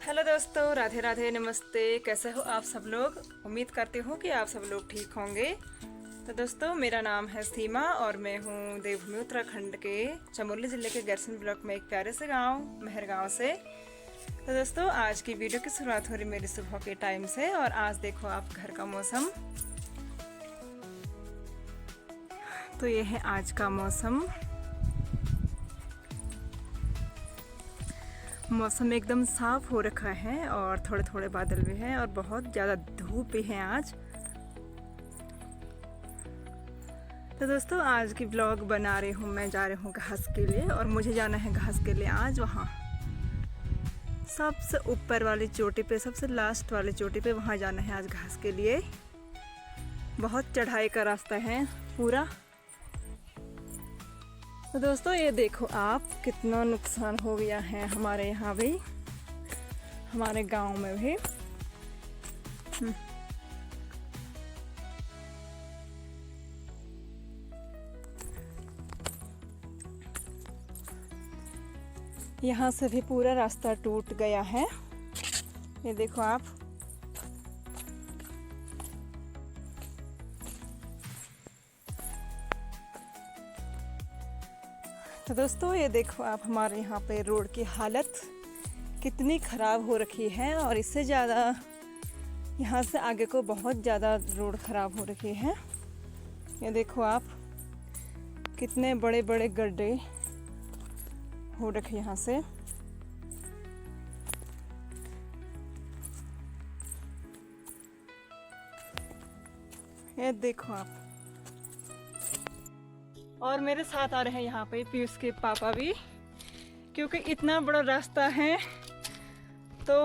Hello दोस्तों, राधे राधे, नमस्ते। कैसे हो आप सब लोग? उम्मीद करती हूँ कि आप सब लोग ठीक होंगे। तो दोस्तों, मेरा नाम है सीमा और मैं हूँ देवभूमि उत्तराखंड के चमोली ज़िले के गैरसन ब्लॉक में एक प्यारे से गांव मेहर गांव से। तो दोस्तों, आज की वीडियो की शुरुआत हो रही मेरी सुबह के टाइम से। और आज देखो आप घर का मौसम। तो ये है आज का मौसम। मौसम एकदम साफ हो रखा है और थोड़े थोड़े बादल भी हैं और बहुत ज़्यादा धूप भी है आज। तो दोस्तों, आज की ब्लॉग बना रही हूँ। मैं जा रही हूँ घास के लिए और मुझे जाना है घास के लिए आज वहाँ सबसे ऊपर वाली चोटी पे, सबसे लास्ट वाली चोटी पे, वहाँ जाना है आज घास के लिए। बहुत चढ़ाई का रास्ता है पूरा। तो दोस्तों, ये देखो आप, कितना नुकसान हो गया है हमारे यहाँ भी, हमारे गांव में भी। यहाँ से भी पूरा रास्ता टूट गया है। ये देखो आप। तो दोस्तों, ये देखो आप, हमारे यहाँ पे रोड की हालत कितनी ख़राब हो रखी है। और इससे ज़्यादा यहाँ से आगे को बहुत ज़्यादा रोड ख़राब हो रखी है। ये देखो आप, कितने बड़े बड़े गड्ढे हो रखे यहाँ से। ये देखो आप। और मेरे साथ आ रहे हैं यहाँ पे पीयूष के पापा भी, क्योंकि इतना बड़ा रास्ता है तो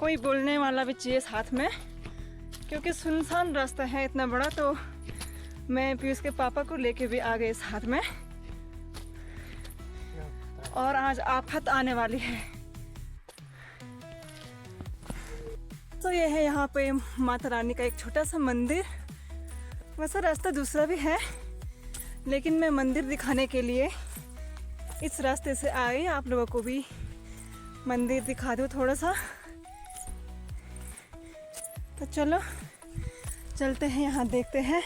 कोई बोलने वाला भी चाहिए साथ में, क्योंकि सुनसान रास्ता है इतना बड़ा। तो मैं पीयूष के पापा को लेके भी आ गए साथ में। और आज आफत आने वाली है। तो ये है यहाँ पे माता रानी का एक छोटा सा मंदिर। वैसा रास्ता दूसरा भी है, लेकिन मैं मंदिर दिखाने के लिए इस रास्ते से आई। आप लोगों को भी मंदिर दिखा दूँ थोड़ा सा। तो चलो चलते हैं, यहाँ देखते हैं।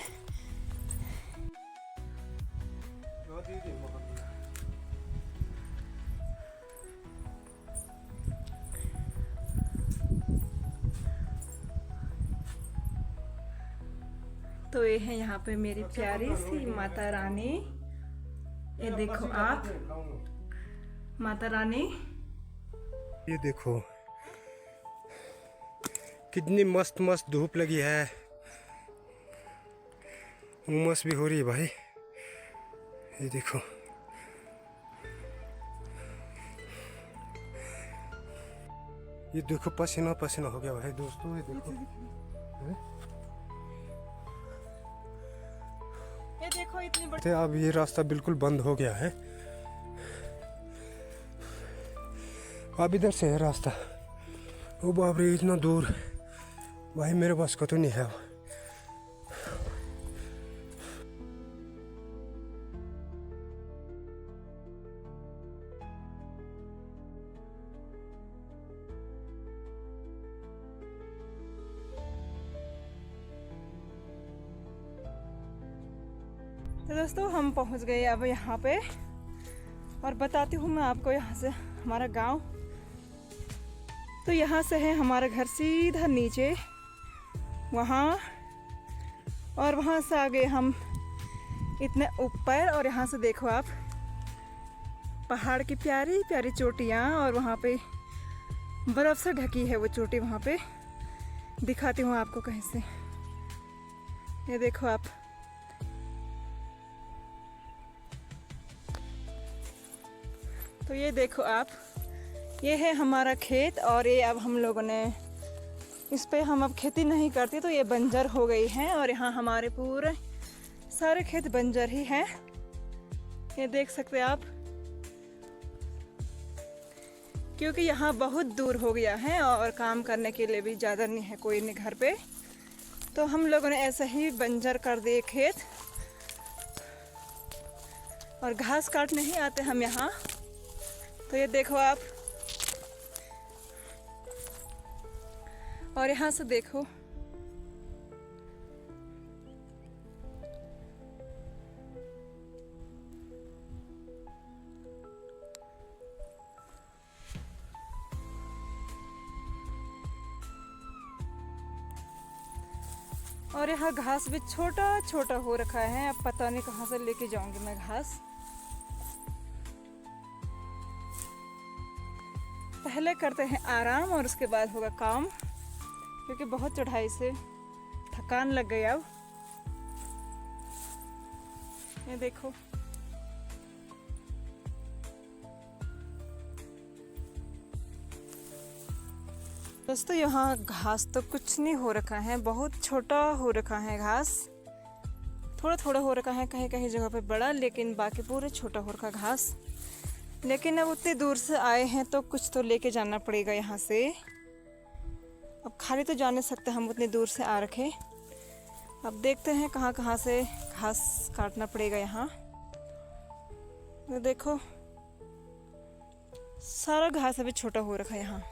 तो ये है यहाँ पे मेरी प्यारी सी माता रानी। ये देखो आप, माता रानी। ये देखो कितनी मस्त मस्त धूप लगी है, उमस भी हो रही है भाई। ये देखो, ये देखो पसीना पसीना हो गया भाई दोस्तों। ये देखो, ये देखो इतनी बड़ी। अब ये रास्ता बिल्कुल बंद हो गया है। अब इधर से है रास्ता। ओ बाप रे, इतना दूर भाई, मेरे पास का तो नहीं है। तो दोस्तों, हम पहुंच गए अब यहाँ पे। और बताती हूँ मैं आपको यहाँ से हमारा गांव। तो यहाँ से है हमारा घर सीधा नीचे वहाँ, और वहाँ से आगे हम इतने ऊपर। और यहाँ से देखो आप, पहाड़ की प्यारी प्यारी चोटियाँ, और वहाँ पे बर्फ़ से ढकी है वो चोटी। वहाँ पे दिखाती हूँ आपको कहीं से। ये देखो आप। तो ये देखो आप, ये है हमारा खेत। और ये अब हम लोगों ने इस पे हम अब खेती नहीं करते, तो ये बंजर हो गई है। और यहाँ हमारे पूरे सारे खेत बंजर ही हैं। ये देख सकते हैं आप, क्योंकि यहाँ बहुत दूर हो गया है और काम करने के लिए भी ज़्यादा नहीं है कोई नहीं घर पे। तो हम लोगों ने ऐसे ही बंजर कर दिए खेत। और घास काटने ही आते हम यहाँ। तो ये देखो आप, और यहाँ से देखो, और यहाँ घास भी छोटा छोटा हो रखा है। अब पता नहीं कहाँ से लेके जाऊंगी मैं घास। पहले करते हैं आराम और उसके बाद होगा काम, क्योंकि बहुत चढ़ाई से थकान लग गई। अब ये देखो, दोस्तों यहाँ घास तो कुछ नहीं हो रखा है, बहुत छोटा हो रखा है घास। थोड़ा थोड़ा हो रखा है, कहीं कहीं जगह पे बड़ा, लेकिन बाकी पूरे छोटा हो रखा घास। लेकिन अब उतनी दूर से आए हैं तो कुछ तो लेके जाना पड़ेगा यहाँ से। अब खाली तो जा नहीं सकते, हम उतनी दूर से आ रखे। अब देखते हैं कहाँ कहाँ से घास काटना पड़ेगा यहाँ। तो देखो सारा घास अभी छोटा हो रखा है यहाँ।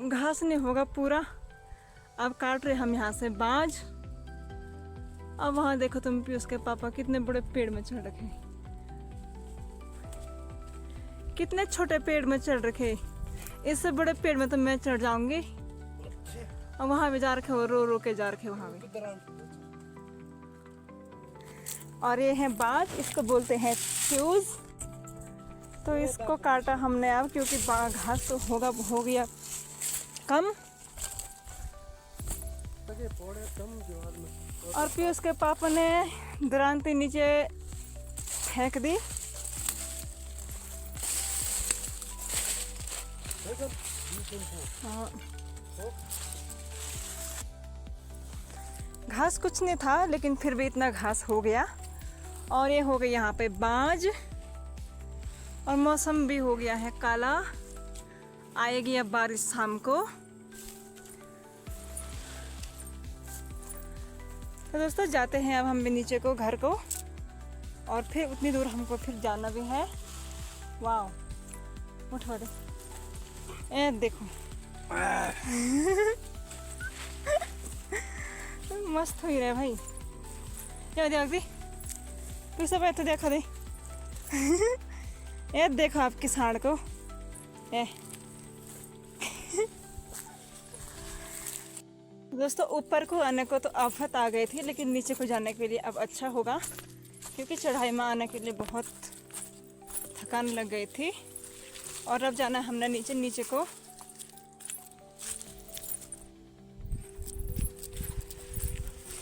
घास नहीं होगा पूरा। अब काट रहे हम यहाँ से बांज। अब वहां देखो तुम भी, उसके पापा कितने बड़े पेड़ में चढ़ रखे, कितने छोटे पेड़ में चढ़ रखे। इससे बड़े पेड़ में तो मैं चढ़ जाऊंगी। और वहां भी जा रखे वो रो रो के जा रखे वहां भी। और ये है बांज, इसको बोलते हैं फ्यूज। तो इसको काटा हमने अब, क्योंकि घास तो हो गया कम। और फिर उसके पापा ने दरांती नीचे फेंक दी। घास कुछ नहीं था, लेकिन फिर भी इतना घास हो गया। और ये हो गया यहाँ पे बांज, और मौसम भी हो गया है काला। आएगी अब बारिश शाम को। तो दोस्तों जाते हैं अब हम भी नीचे को, घर को। और फिर उतनी दूर हमको फिर जाना भी है। वाह, उठा दे, ए देखो मस्त हो रहा है भाई। क्या देख दी तू, सब तो देखा दे ए देखो आपकी साड़ को। ए दोस्तों ऊपर को आने को तो आफत आ गई थी, लेकिन नीचे को जाने के लिए अब अच्छा होगा, क्योंकि चढ़ाई में आने के लिए बहुत थकान लग गई थी। और अब जाना हमने नीचे को।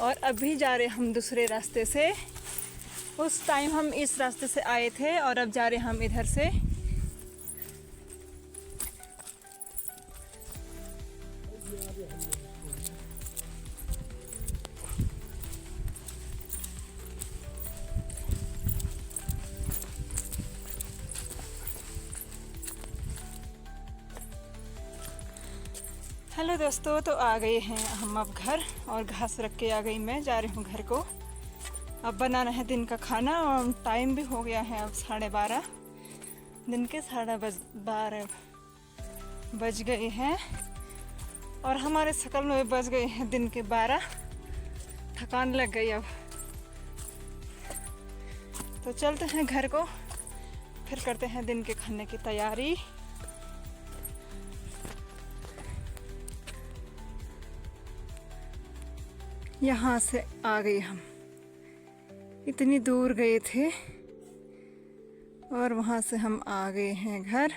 और अभी जा रहे हम दूसरे रास्ते से। उस टाइम हम इस रास्ते से आए थे और अब जा रहे हम इधर से। हेलो दोस्तों, तो आ गए हैं हम अब घर, और घास रख के आ गई मैं। जा रही हूँ घर को। अब बनाना है दिन का खाना, और टाइम भी हो गया है अब 12:30, दिन के 12:30 बज गए हैं। और हमारे शकल में बज गए हैं दिन के 12। थकान लग गई अब। तो चलते हैं घर को, फिर करते हैं दिन के खाने की तैयारी। यहाँ से आ गए हम, इतनी दूर गए थे और वहाँ से हम आ गए हैं घर।